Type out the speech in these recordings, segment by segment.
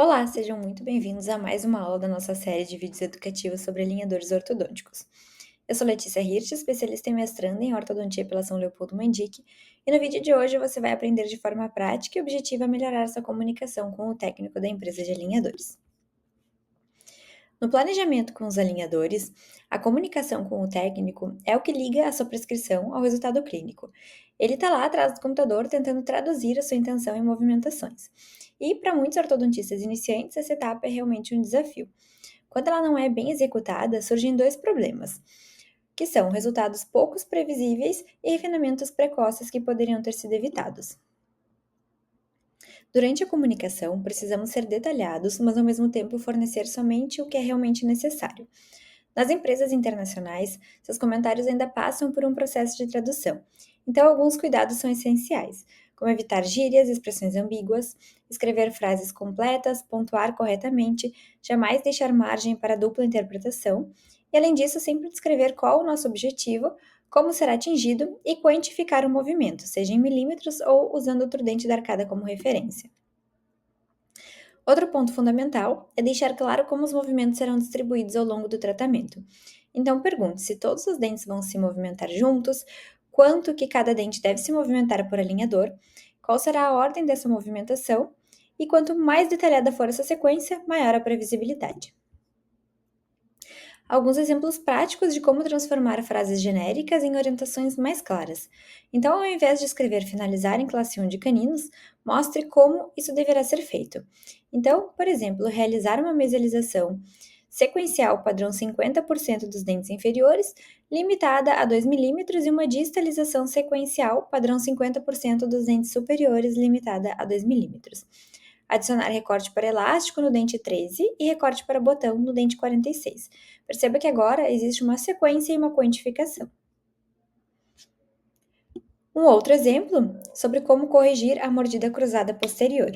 Olá, sejam muito bem-vindos a mais uma aula da nossa série de vídeos educativos sobre alinhadores ortodônticos. Eu sou Letícia Hirsch, especialista em mestrando em ortodontia pela São Leopoldo Mandic, e no vídeo de hoje você vai aprender de forma prática e objetiva a melhorar sua comunicação com o técnico da empresa de alinhadores. No planejamento com os alinhadores, a comunicação com o técnico é o que liga a sua prescrição ao resultado clínico. Ele está lá atrás do computador tentando traduzir a sua intenção em movimentações. E para muitos ortodontistas iniciantes, essa etapa é realmente um desafio. Quando ela não é bem executada, surgem dois problemas, que são resultados poucos previsíveis e refinamentos precoces que poderiam ter sido evitados. Durante a comunicação, precisamos ser detalhados, mas ao mesmo tempo fornecer somente o que é realmente necessário. Nas empresas internacionais, seus comentários ainda passam por um processo de tradução, então alguns cuidados são essenciais, como evitar gírias, expressões ambíguas, escrever frases completas, pontuar corretamente, jamais deixar margem para dupla interpretação, e além disso, sempre descrever qual o nosso objetivo, como será atingido e quantificar o movimento, seja em milímetros ou usando outro dente da arcada como referência. Outro ponto fundamental é deixar claro como os movimentos serão distribuídos ao longo do tratamento. Então pergunte se todos os dentes vão se movimentar juntos, quanto que cada dente deve se movimentar por alinhador, qual será a ordem dessa movimentação e quanto mais detalhada for essa sequência, maior a previsibilidade. Alguns exemplos práticos de como transformar frases genéricas em orientações mais claras. Então, ao invés de escrever finalizar em classe 1 de caninos, mostre como isso deverá ser feito. Então, por exemplo, realizar uma mesialização sequencial padrão 50% dos dentes inferiores, limitada a 2 milímetros, e uma distalização sequencial padrão 50% dos dentes superiores, limitada a 2 milímetros. Adicionar recorte para elástico no dente 13 e recorte para botão no dente 46. Perceba que agora existe uma sequência e uma quantificação. Um outro exemplo sobre como corrigir a mordida cruzada posterior.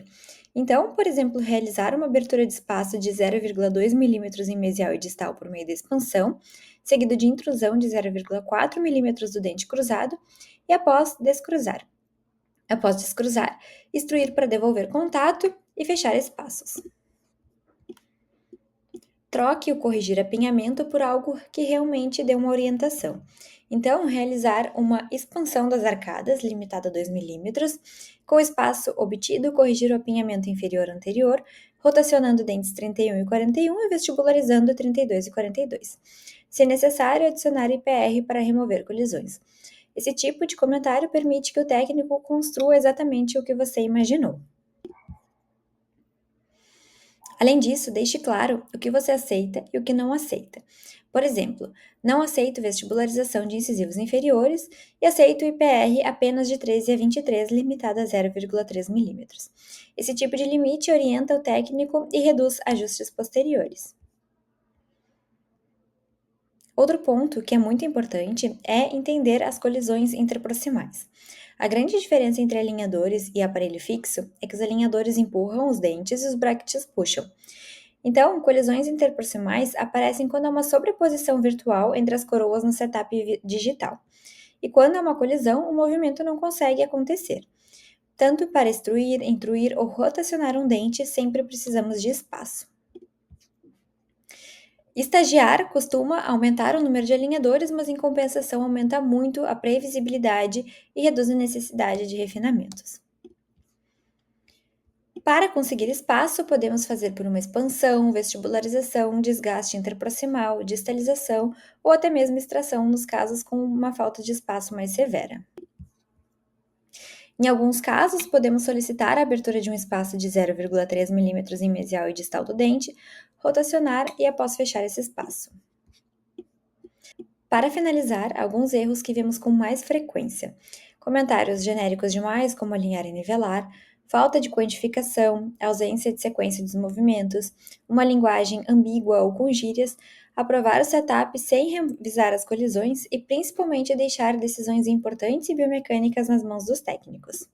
Então, por exemplo, realizar uma abertura de espaço de 0,2 mm em mesial e distal por meio da expansão, seguido de intrusão de 0,4 mm do dente cruzado e após descruzar. Após descruzar, instruir para devolver contato e fechar espaços. Troque o corrigir apinhamento por algo que realmente dê uma orientação. Então, realizar uma expansão das arcadas, limitada a 2 milímetros, com o espaço obtido, corrigir o apinhamento inferior anterior, rotacionando dentes 31 e 41 e vestibularizando 32 e 42. Se necessário, adicionar IPR para remover colisões. Esse tipo de comentário permite que o técnico construa exatamente o que você imaginou. Além disso, deixe claro o que você aceita e o que não aceita. Por exemplo, não aceito vestibularização de incisivos inferiores e aceito IPR apenas de 13 a 23, limitada a 0,3 mm. Esse tipo de limite orienta o técnico e reduz ajustes posteriores. Outro ponto que é muito importante é entender as colisões interproximais. A grande diferença entre alinhadores e aparelho fixo é que os alinhadores empurram os dentes e os brackets puxam. Então, colisões interproximais aparecem quando há uma sobreposição virtual entre as coroas no setup digital. E quando há uma colisão, o movimento não consegue acontecer. Tanto para extruir, intruir ou rotacionar um dente, sempre precisamos de espaço. Estagiar costuma aumentar o número de alinhadores, mas em compensação aumenta muito a previsibilidade e reduz a necessidade de refinamentos. Para conseguir espaço, podemos fazer por uma expansão, vestibularização, desgaste interproximal, distalização ou até mesmo extração nos casos com uma falta de espaço mais severa. Em alguns casos, podemos solicitar a abertura de um espaço de 0,3 mm em mesial e distal do dente, rotacionar e após fechar esse espaço. Para finalizar, alguns erros que vemos com mais frequência. Comentários genéricos demais, como alinhar e nivelar, falta de quantificação, ausência de sequência dos movimentos, uma linguagem ambígua ou com gírias, aprovar o setup sem revisar as colisões e principalmente deixar decisões importantes e biomecânicas nas mãos dos técnicos.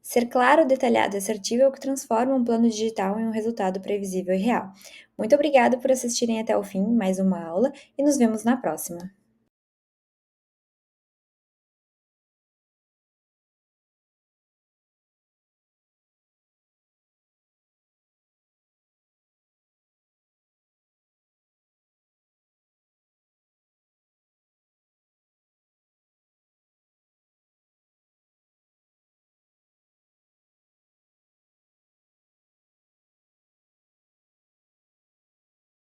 Ser claro, detalhado e assertivo é o que transforma um plano digital em um resultado previsível e real. Muito obrigada por assistirem até o fim, mais uma aula, e nos vemos na próxima.